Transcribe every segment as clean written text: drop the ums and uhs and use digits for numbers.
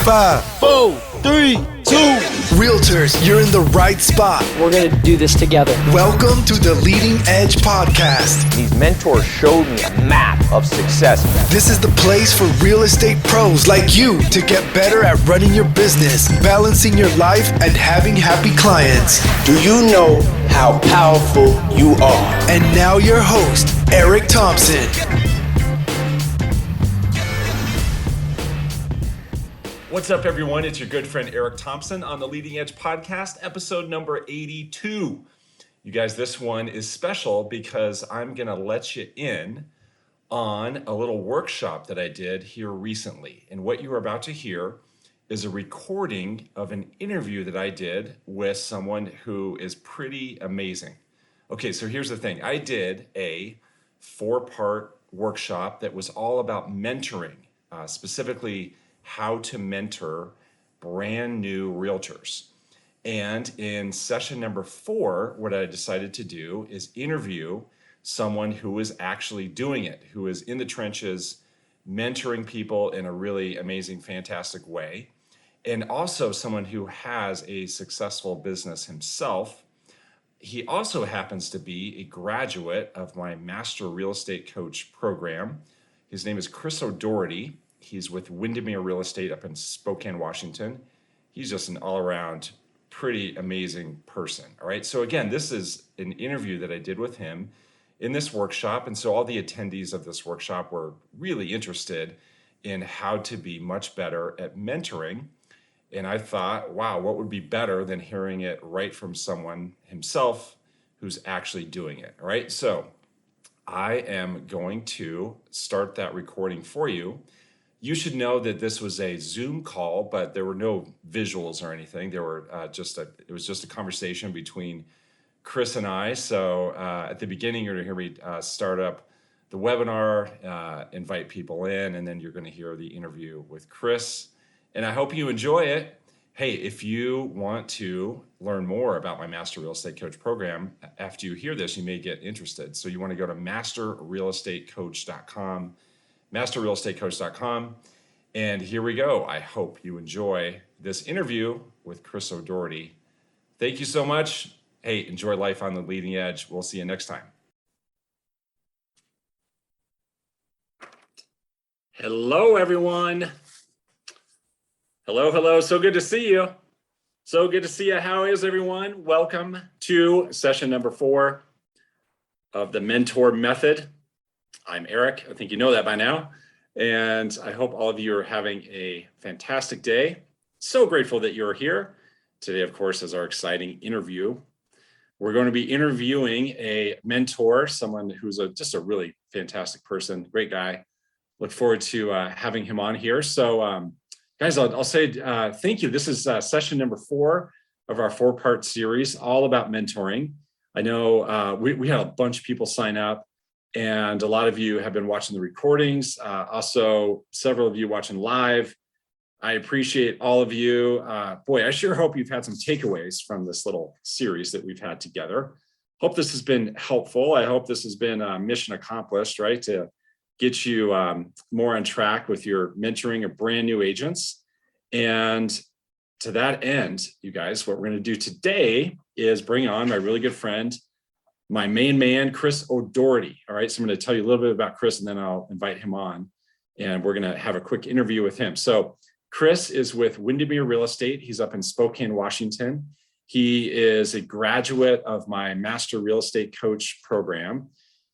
5, 4, 3, 2. Realtors, you're in the right spot. We're going to do this together. Welcome to the Leading Edge Podcast. These mentors showed me a map of success. This is the place for real estate pros like you to get better at running your business, balancing your life, and having happy clients. Do you know how powerful you are? And now your host, Eric Thompson. What's up, everyone? It's your good friend Eric Thompson on the Leading Edge Podcast, episode number 82. You guys, this one is special because I'm going to let you in on a little workshop that I did here recently. And what you are about to hear is a recording of an interview that I did with someone who is pretty amazing. Okay, so here's the thing. I did a 4-part workshop that was all about mentoring, specifically how to mentor brand new realtors. And in session number 4, what I decided to do is interview someone who is actually doing it, who is in the trenches, mentoring people in a really amazing, fantastic way. And also someone who has a successful business himself. He also happens to be a graduate of my Master Real Estate Coach program. His name is Chris O'Doherty. He's with Windermere Real Estate up in Spokane, Washington. He's just an all-around pretty amazing person. All right. So again, this is an interview that I did with him in this workshop. And so all the attendees of this workshop were really interested in how to be much better at mentoring. And I thought, wow, what would be better than hearing it right from someone himself who's actually doing it. All right. So I am going to start that recording for you. You should know that this was a Zoom call, but there were no visuals or anything. There were it was just a conversation between Chris and I. So at the beginning, you're going to hear me start up the webinar, invite people in, and then you're going to hear the interview with Chris. And I hope you enjoy it. Hey, if you want to learn more about my Master Real Estate Coach program, after you hear this, you may get interested. So you want to go to masterrealestatecoach.com. masterrealestatecoach.com. And here we go. I hope you enjoy this interview with Chris O'Doherty. Thank you so much. Hey, enjoy life on the leading edge. We'll see you next time. Hello, everyone. Hello. So good to see you. So good to see you. How is everyone? Welcome to session number 4 of the Mentor Method. I'm Eric. I think you know that by now. And I hope all of you are having a fantastic day. So grateful that you're here. Today, of course, is our exciting interview. We're going to be interviewing a mentor, someone who's just a really fantastic person, great guy. Look forward to having him on here. So guys, I'll say thank you. This is session number 4 of our 4-part series, all about mentoring. I know we had a bunch of people sign up. And a lot of you have been watching the recordings. Also, several of you watching live. I appreciate all of you. Boy, I sure hope you've had some takeaways from this little series that we've had together. Hope this has been helpful. I hope this has been mission accomplished, right? To get you more on track with your mentoring of brand new agents. And to that end, you guys, what we're going to do today is bring on my really good friend, my main man, Chris O'Doherty. All right, so I'm going to tell you a little bit about Chris, and then I'll invite him on, and we're going to have a quick interview with him. So Chris is with Windermere Real Estate. He's up in Spokane, Washington. He is a graduate of my Master Real Estate Coach program.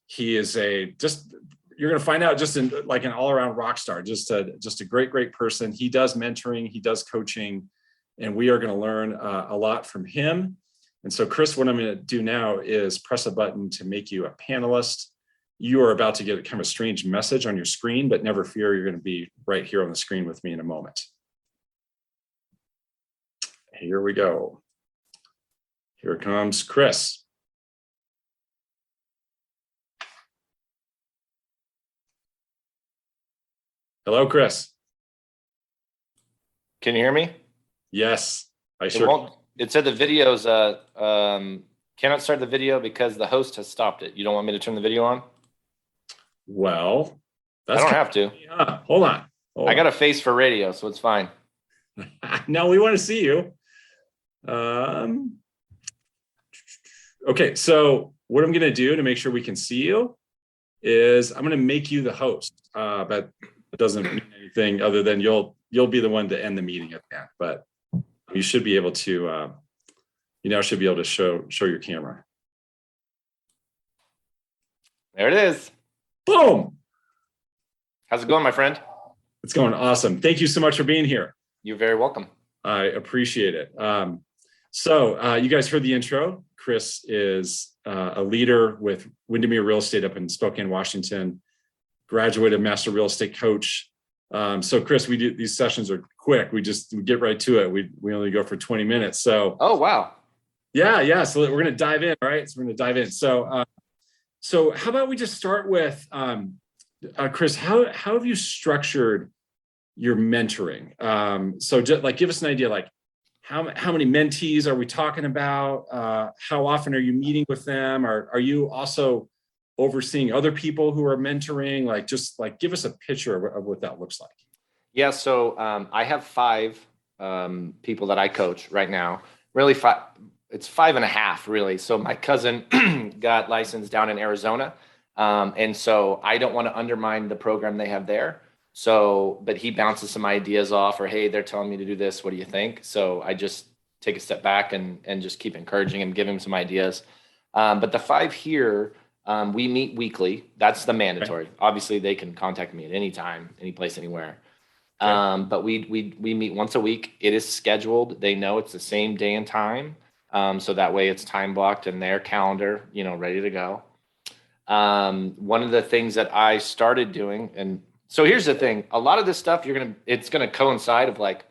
He is you're going to find out just like an all-around rock star, just a great person. He does mentoring, he does coaching, and we are going to learn a lot from him. And so, Chris, what I'm going to do now is press a button to make you a panelist. You are about to get kind of a strange message on your screen, but never fear, you're going to be right here on the screen with me in a moment. Here we go. Here comes Chris. Hello, Chris. Can you hear me? Yes, I sure can. It said the video's cannot start the video because the host has stopped it. You don't want me to turn the video on? Well, I don't have to. Hold on. I got a face for radio, so it's fine. No, we want to see you. Okay, so what I'm going to do to make sure we can see you is I'm going to make you the host, but it doesn't mean anything other than you'll be the one to end the meeting at the end. But you should be able to, should be able to show your camera. There it is. Boom. How's it going, my friend? It's going awesome. Thank you so much for being here. You're very welcome. I appreciate it. So you guys heard the intro. Chris is a leader with Windermere Real Estate up in Spokane, Washington, graduated master real estate coach. So Chris, we do these sessions are quick. We get right to it. We only go for 20 minutes. So oh wow. Yeah. So we're gonna dive in, all right? So we're gonna dive in. So how about we just start with Chris, how have you structured your mentoring? So just like give us an idea, like how many mentees are we talking about? How often are you meeting with them? Are you also overseeing other people who are mentoring? Like, just like give us a picture of what that looks like. Yeah. So I have 5 people that I coach right now. Really, it's 5.5 really. So my cousin got licensed down in Arizona. And so I don't want to undermine the program they have there. So, but he bounces some ideas off, or, hey, they're telling me to do this. What do you think? So I just take a step back and just keep encouraging him, give him some ideas. But the 5 here, we meet weekly. That's the mandatory. Okay. Obviously, they can contact me at any time, any place, anywhere. Okay. But we meet once a week. It is scheduled. They know it's the same day and time. So that way it's time blocked in their calendar, ready to go. One of the things that I started doing, and so here's the thing, a lot of this stuff it's going to coincide of like,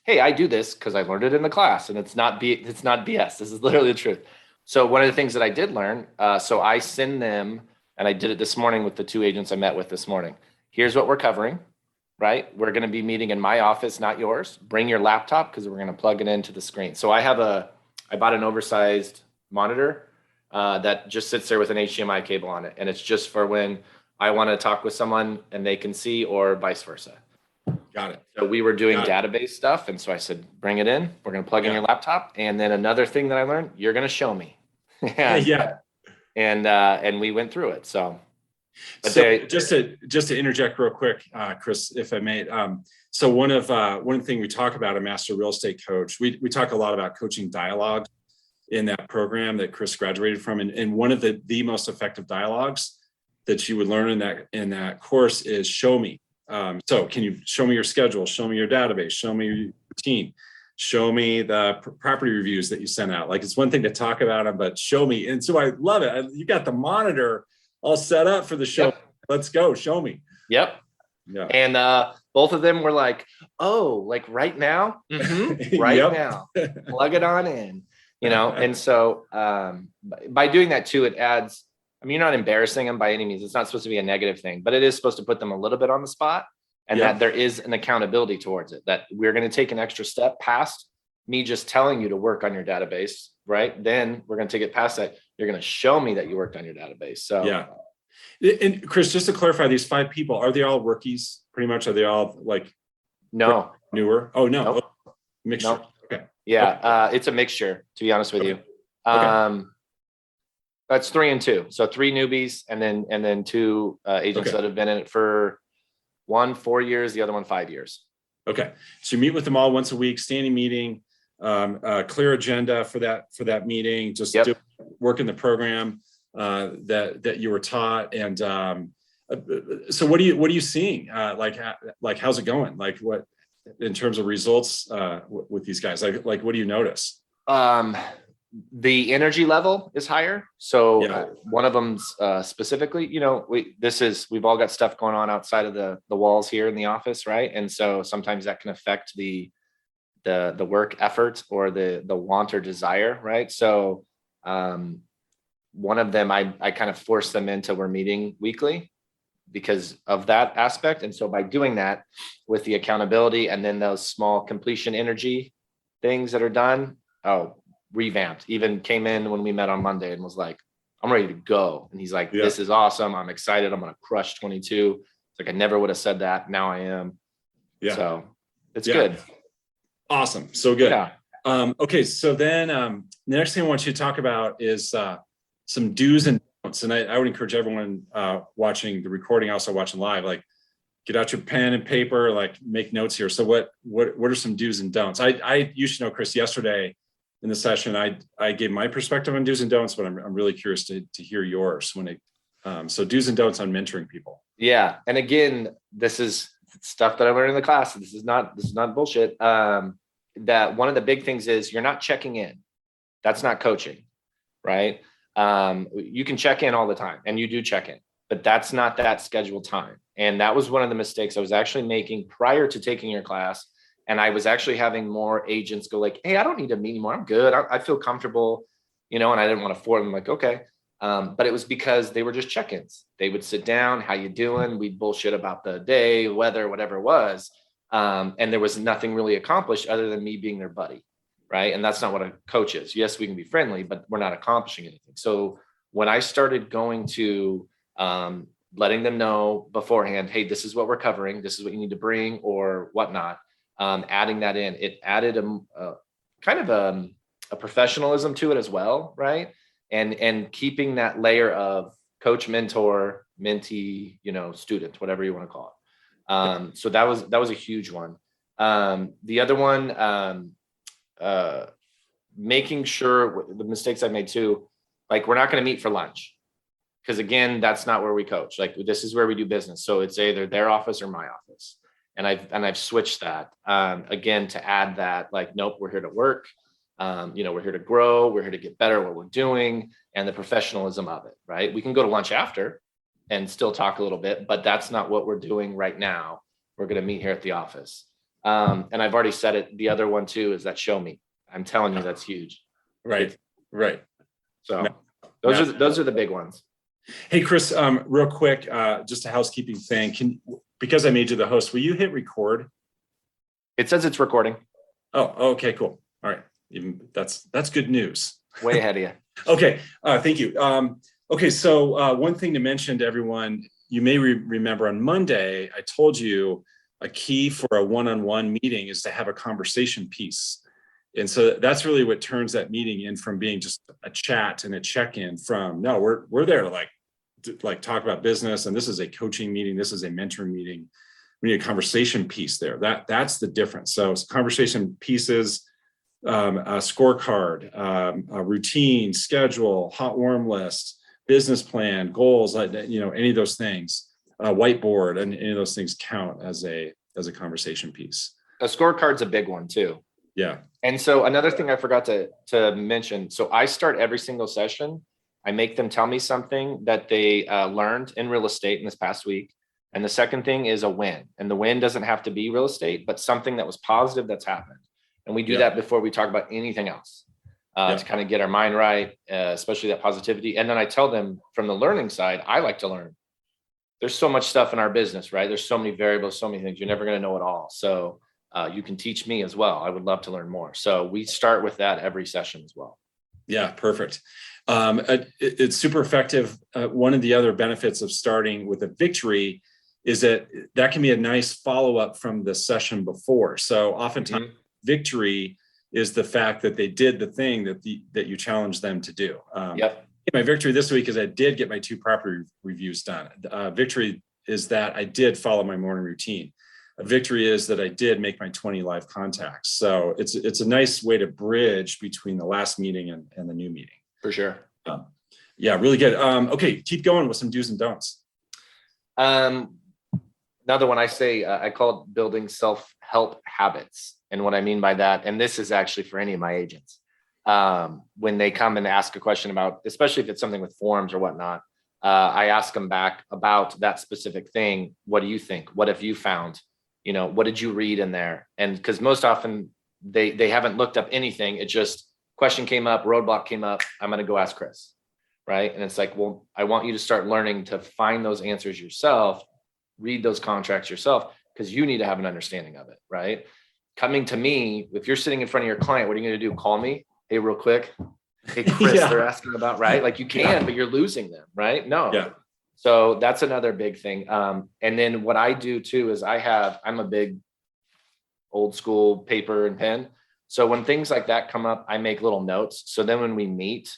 hey, I do this because I learned it in the class, and it's not BS. This is literally the truth. So one of the things that I did learn, so I send them, and I did it this morning with the 2 agents I met with this morning. Here's what we're covering, right? We're going to be meeting in my office, not yours. Bring your laptop because we're going to plug it into the screen. So I bought an oversized monitor that just sits there with an HDMI cable on it. And it's just for when I want to talk with someone and they can see, or vice versa. Got it. So we were doing database stuff. And so I said, bring it in. We're going to plug in your laptop. And then another thing that I learned, you're going to show me. And we went through it. So, just to interject real quick, Chris, if I may. So one thing we talk about a master real estate coach, we talk a lot about coaching dialogue in that program that Chris graduated from. And one of the most effective dialogues that you would learn in that course is show me. So can you show me your schedule? Show me your database, show me your routine, show me the property reviews that you sent out. Like, it's one thing to talk about them, but show me. And so I love it. You got the monitor all set up for the show. Yep. Let's go. Show me. Yep. Yeah. And both of them were like, oh, like right now? Mm-hmm. Right now. Plug it on in. And so by doing that too, it adds, you're not embarrassing them by any means. It's not supposed to be a negative thing, but it is supposed to put them a little bit on the spot, and that there is an accountability towards it, that we're going to take an extra step past me just telling you to work on your database, right? Then we're going to take it past that. You're going to show me that you worked on your database. So yeah. And Chris, just to clarify, these 5 people, are they all rookies pretty much? Are they all like newer? Oh, no. Nope. Mixture. Nope. Okay. Yeah. It's a mixture, to be honest with you. That's 3 and 2. So 3 newbies and then 2 agents that have been in it for one 4 years, the other one 5 years. Okay. So you meet with them all once a week, standing meeting, clear agenda for that meeting, just work in the program that you were taught. And so what are you seeing? Like how's it going? Like, what in terms of results with these guys? Like what do you notice? The energy level is higher. So one of them's specifically, we've all got stuff going on outside of the walls here in the office, right? And so sometimes that can affect the work effort or the want or desire, right? So one of them, I kind of force them into, we're meeting weekly because of that aspect. And so by doing that with the accountability and then those small completion energy things that are done, revamped, even came in when we met on Monday and was like, I'm ready to go. And he's like, this is awesome. I'm excited. I'm going to crush 22. It's like, I never would have said that. Now I am. Yeah. So it's good. Awesome. So good. Yeah. Okay. So then the next thing I want you to talk about is some do's and don'ts. And I would encourage everyone watching the recording, also watching live, like get out your pen and paper, like make notes here. So what are some do's and don'ts? You should know, Chris, yesterday in the session, I gave my perspective on do's and don'ts, but I'm really curious to hear yours so do's and don'ts on mentoring people. Yeah. And again, this is stuff that I learned in the class. This is not bullshit. That one of the big things is you're not checking in. That's not coaching, right? You can check in all the time, and you do check in, but that's not that scheduled time. And that was one of the mistakes I was actually making prior to taking your class. And I was actually having more agents go like, hey, I don't need to meet anymore. I'm good. I feel comfortable, and I didn't want to force them, like, okay. But it was because they were just check-ins. They would sit down, how you doing? We'd bullshit about the day, weather, whatever it was. And there was nothing really accomplished other than me being their buddy, right? And that's not what a coach is. Yes, we can be friendly, but we're not accomplishing anything. So when I started going to letting them know beforehand, hey, this is what we're covering, this is what you need to bring or whatnot, adding that in, it added a kind of a professionalism to it as well, right? And keeping that layer of coach, mentor, mentee, student, whatever you want to call it. So that was a huge one. The other one, making sure the mistakes I made too, like we're not going to meet for lunch, because again, that's not where we coach. Like this is where we do business. So it's either their office or my office. And I've switched that again to add that, like, nope, we're here to work. We're here to grow. We're here to get better at what we're doing, and the professionalism of it, right? We can go to lunch after and still talk a little bit, but that's not what we're doing right now. We're going to meet here at the office. And I've already said it. The other one too is that show me. I'm telling you, that's huge. Right. So those are the big ones. Hey, Chris, real quick, just a housekeeping thing. Because I made you the host, will you hit record? It says it's recording. Oh, okay, cool. All right. That's good news. Way ahead of you. Okay. Thank you. Okay. So one thing to mention to everyone, you may remember on Monday, I told you a key for a one-on-one meeting is to have a conversation piece. And so that's really what turns that meeting in from being just a chat and a check-in from, no, we're there to like talk about business. And this is a coaching meeting. This is a mentoring meeting. We need a conversation piece there. That's the difference. So conversation pieces, a scorecard, a routine, schedule, hot warm list, business plan, goals, any of those things, whiteboard, and any of those things count as a conversation piece. A scorecard's a big one too. Yeah. And so another thing I forgot to mention. So I start every single session. I make them tell me something that they learned in real estate in this past week. And the second thing is a win. And the win doesn't have to be real estate, but something that was positive that's happened. And we do that before we talk about anything else to kind of get our mind right, especially that positivity. And then I tell them from the learning side, I like to learn. There's so much stuff in our business, right? There's so many variables, so many things. You're never going to know it all. So you can teach me as well. I would love to learn more. So we start with that every session as well. Yeah, perfect. It's super effective. One of the other benefits of starting with a victory is that can be a nice follow-up from the session before. So oftentimes victory is the fact that they did the thing that you challenged them to do. My victory this week is I did get my 2 property reviews done. Victory is that I did follow my morning routine. A victory is that I did make my 20 live contacts. So it's a nice way to bridge between the last meeting and the new meeting. For sure. Yeah, really good. Okay, keep going with some do's and don'ts. Another one I say, I call it building self-help habits. And what I mean by that, and this is actually for any of my agents, when they come and ask a question about, especially if it's something with forms or whatnot, I ask them back about that specific thing. What do you think? What have you found? What did you read in there? And because most often they haven't looked up anything. It just question came up, roadblock came up. I'm going to go ask Chris. Right. And it's like, well, I want you to start learning to find those answers yourself, read those contracts yourself, because you need to have an understanding of it. Right. Coming to me, if you're sitting in front of your client, what are you going to do? Call me. Hey, real quick. Hey, Chris, they're asking about, right? Like you can, but you're losing them. Right. No. Yeah. So that's another big thing. And then what I do too is I'm a big old school paper and pen. So when things like that come up, I make little notes. So then when we meet,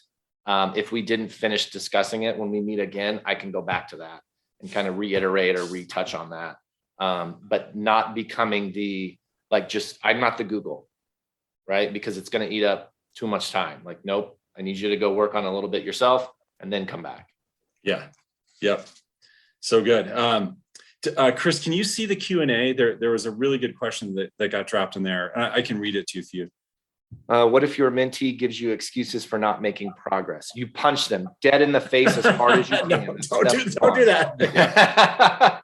if we didn't finish discussing it, when we meet again, I can go back to that and kind of reiterate or retouch on that. But not becoming I'm not the Google, right? Because it's going to eat up too much time. Like, nope, I need you to go work on a little bit yourself and then come back. Yeah. Yep. So good. Chris, can you see the Q&A? There was a really good question that got dropped in there. I can read it to you if you. What if your mentee gives you excuses for not making progress? You punch them dead in the face as hard as you can. No, don't do that.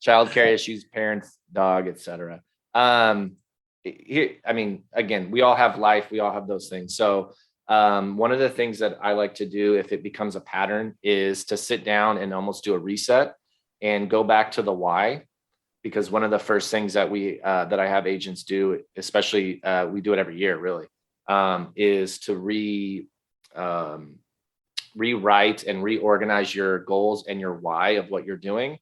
Childcare issues, parents, dog, etc. Again, we all have life. We all have those things. So one of the things that I like to do if it becomes a pattern is to sit down and almost do a reset and go back to the why. Because one of the first things that that I have agents do, especially we do it every year really, is to rewrite and reorganize your goals and your why of what you're doing.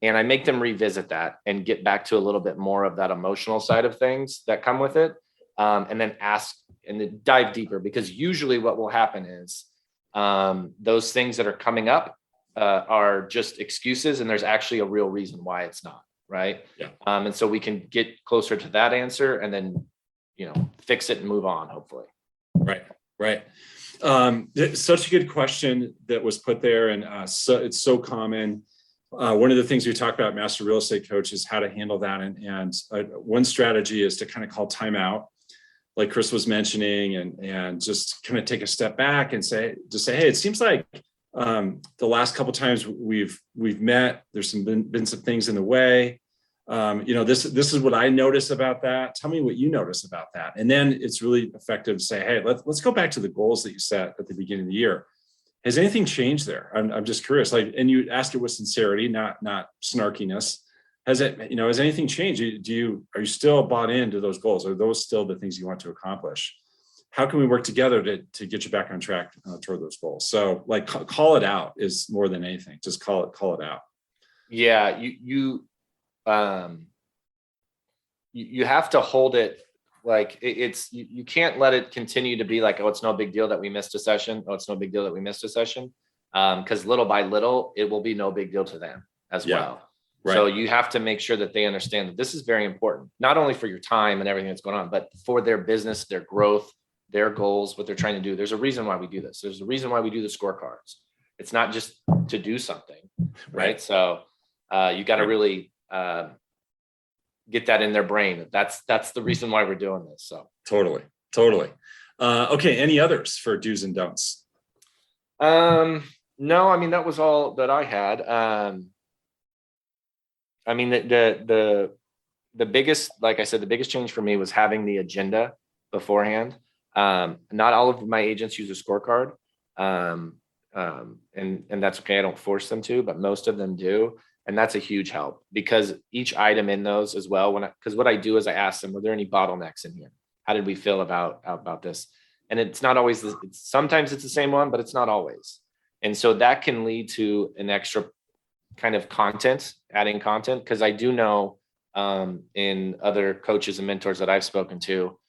And I make them revisit that and get back to a little bit more of that emotional side of things that come with it. And then ask and then dive deeper, because usually what will happen is those things that are coming up are just excuses, and there's actually a real reason why it's not. Right. Yeah. And so we can get closer to that answer and then, fix it and move on, hopefully. Right. Such a good question that was put there. And so it's so common. One of the things we talk about, Master Real Estate Coach, is how to handle that. And one strategy is to kind of call timeout, like Chris was mentioning, and just kind of take a step back and say, hey, it seems like the last couple of times we've met, there's been some things in the way. This is what I notice about that. Tell me what you notice about that. And then it's really effective to say, hey, let's go back to the goals that you set at the beginning of the year. Has anything changed there? I'm just curious. And you ask it with sincerity, not snarkiness. Has anything changed? Are you still bought into those goals? Are those still the things you want to accomplish? How can we work together to get you back on track toward those goals? So call it out is more than anything. Just call it out. Yeah. You have to hold it. Like you can't let it continue to be like, oh, it's no big deal that we missed a session. Oh, it's no big deal that we missed a session. Because little by little, it will be no big deal to them as well. Right. So you have to make sure that they understand that this is very important, not only for your time and everything that's going on, but for their business, their growth, their goals, what they're trying to do. There's a reason why we do this. There's a reason why we do the scorecards. It's not just to do something, right? So you got to really get that in their brain. That's the reason why we're doing this. So totally. Okay. Any others for do's and don'ts? No, that was all that I had. The biggest, like I said, the biggest change for me was having the agenda beforehand. Not all of my agents use a scorecard. And that's okay. I don't force them to, but most of them do. And that's a huge help, because each item in those as well, because what I do is I ask them, were there any bottlenecks in here? How did we feel about this? And it's not always, sometimes it's the same one, but it's not always. And so that can lead to an extra kind of adding content. Because I do know in other coaches and mentors that I've spoken to,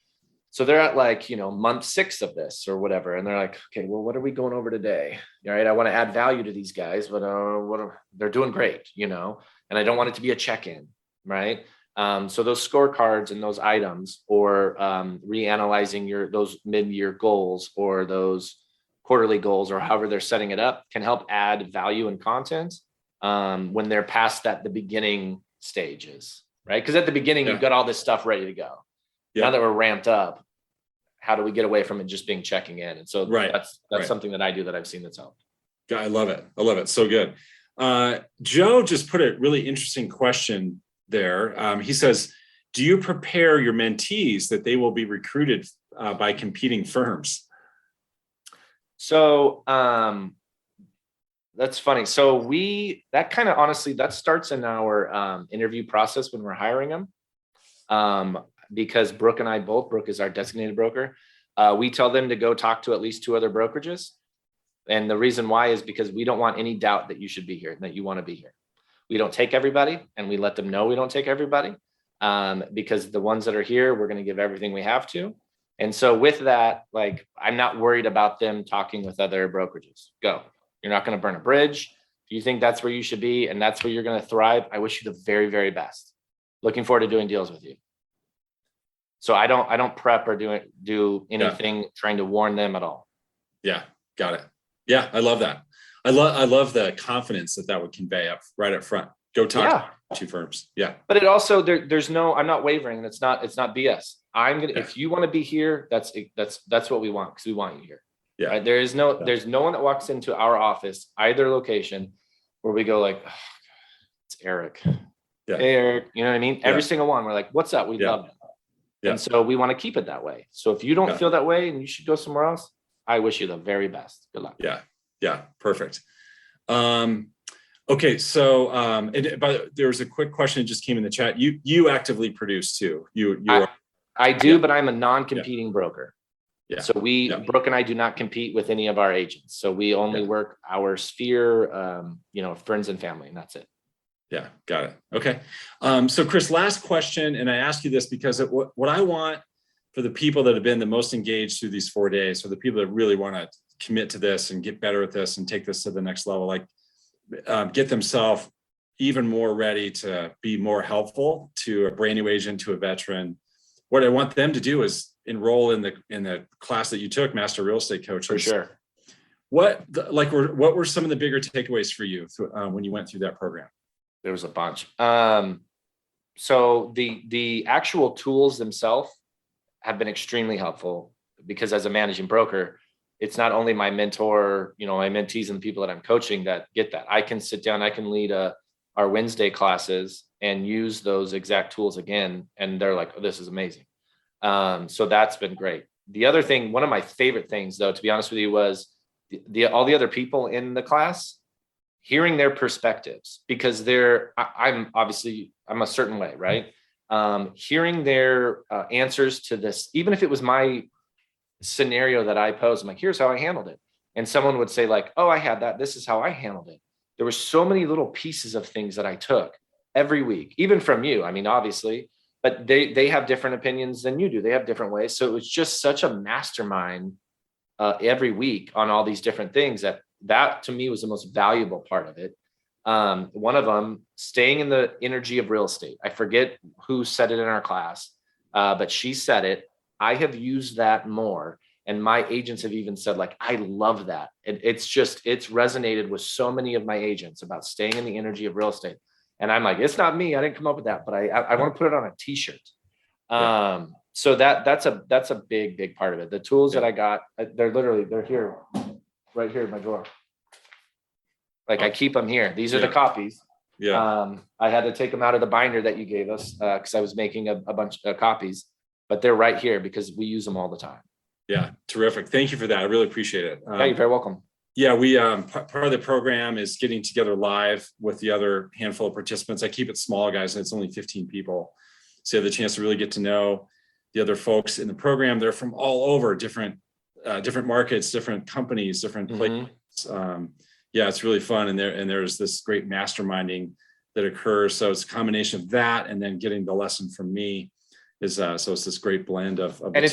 so they're at month 6 of this or whatever. And they're like, okay, well, what are we going over today? All right. I want to add value to these guys, but they're doing great, and I don't want it to be a check-in. Right. So those scorecards and those items, or reanalyzing those mid-year goals or those quarterly goals, or however they're setting it up, can help add value and content when they're past the beginning stages. Right. Because at the beginning, You've got all this stuff ready to go. Yeah. Now that we're ramped up, how do we get away from it just being checking in? And so that's something that I do that I've seen that's helped. I love it. So good. Joe just put a really interesting question there. He says, do you prepare your mentees that they will be recruited by competing firms? So that's funny. So that starts in our interview process when we're hiring them. Because Brooke and I Brooke is our designated broker. We tell them to go talk to at least 2 other brokerages. And the reason why is because we don't want any doubt that you should be here, that you want to be here. We don't take everybody, and we let them know we don't take everybody. because the ones that are here, we're going to give everything we have to. And so with that, like, I'm not worried about them talking with other brokerages. Go. You're not going to burn a bridge. If you think that's where you should be and that's where you're going to thrive, I wish you the very, very best. Looking forward to doing deals with you. So I don't prep or do anything trying to warn them at all. Yeah. Got it. Yeah. I love that. I love the confidence that would convey right up front. Go talk to 2 firms. Yeah. But it also, there's no, I'm not wavering. It's not BS. If you want to be here, that's what we want, because we want you here. Yeah. Right? There's no one that walks into our office, either location, where we go like, oh, it's Eric. Yeah. Hey, Eric, you know what I mean? Every single one, we're like, what's up? We love it. Yeah. And so we want to keep it that way. So if you don't feel that way and you should go somewhere else, I wish you the very best. Good luck. Yeah. Yeah. Perfect. Okay. So, but there was a quick question that just came in the chat. You actively produce too. I do, but I'm a non-competing broker. Yeah. So Brooke and I do not compete with any of our agents. So we only work our sphere, friends and family, and that's it. Yeah. Got it. Okay. So Chris, last question. And I ask you this because what I want for the people that have been the most engaged through these 4 days, for the people that really want to commit to this and get better at this and take this to the next level, like get themselves even more ready to be more helpful to a brand new agent, to a veteran. What I want them to do is enroll in the class that you took, Master Real Estate Coach. For sure. What were some of the bigger takeaways for you when you went through that program? There was a bunch. So the actual tools themselves have been extremely helpful, because as a managing broker, it's not only my mentor, my mentees and the people that I'm coaching that get that. I can sit down, I can lead our Wednesday classes and use those exact tools again. And they're like, oh, this is amazing. So that's been great. The other thing, one of my favorite things though, to be honest with you, was all the other people in the class, hearing their perspectives, because I'm a certain way, right? Hearing their answers to this, even if it was my scenario that I posed, I'm like, here's how I handled it. And someone would say like, oh, I had that. This is how I handled it. There were so many little pieces of things that I took every week, even from you. I mean, obviously, but they have different opinions than you do. They have different ways. So it was just such a mastermind every week on all these different things that to me was the most valuable part of it. One of them, staying in the energy of real estate. I forget who said it in our class, but she said it. I have used that more. And my agents have even said, like, I love that. It's resonated with so many of my agents about staying in the energy of real estate. And I'm like, it's not me. I didn't come up with that, but I want to put it on a t-shirt. So that's a big part of it. The tools that I got, they're here, right here in my drawer. Like I keep them here. These are the copies. Yeah. I had to take them out of the binder that you gave us because I was making a bunch of copies, but they're right here because we use them all the time. Yeah. Terrific. Thank you for that. I really appreciate it. Yeah, you're very welcome. Yeah, we part of the program is getting together live with the other handful of participants. I keep it small, guys, and it's only 15 people. So you have the chance to really get to know the other folks in the program. They're from all over, different markets, different companies, different places. Yeah, it's really fun. And there's this great masterminding that occurs. So it's a combination of that and then getting the lesson from me so it's this great blend of and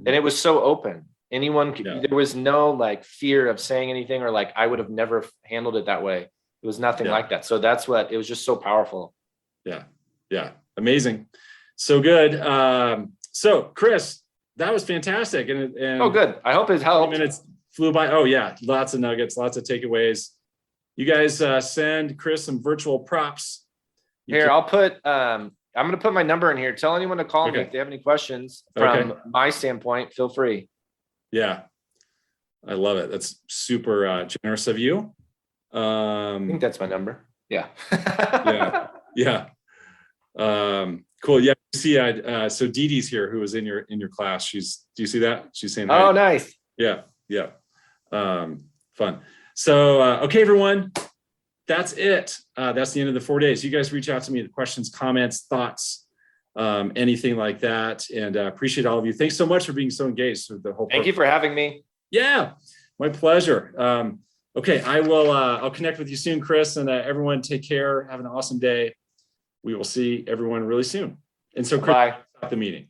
it was so open. Anyone could, there was no like fear of saying anything or like I would have never handled it that way. It was nothing like that. So it was just so powerful. Yeah. Yeah. Amazing. So good. So Chris, that was fantastic. And oh, good. I hope it helped. Minutes flew by. Oh yeah. Lots of nuggets, lots of takeaways. You guys send Chris some virtual props. I'll put, I'm going to put my number in here. Tell anyone to call me if they have any questions from my standpoint, feel free. Yeah. I love it. That's super generous of you. I think that's my number. Yeah. Yeah. Cool. Yeah. You see, so Dee Dee's here, who was in your class. Do you see that? She's saying, oh, nice. Yeah. Yeah. Fun. So, okay, everyone, that's it. That's the end of the 4 days. You guys reach out to me with questions, comments, thoughts, anything like that. And appreciate all of you. Thanks so much for being so engaged with the whole Thank you for having me. Yeah, my pleasure. Okay, I'll connect with you soon, Chris, and everyone take care. Have an awesome day. We will see everyone really soon. And so, Chris, Bye. stop the meeting.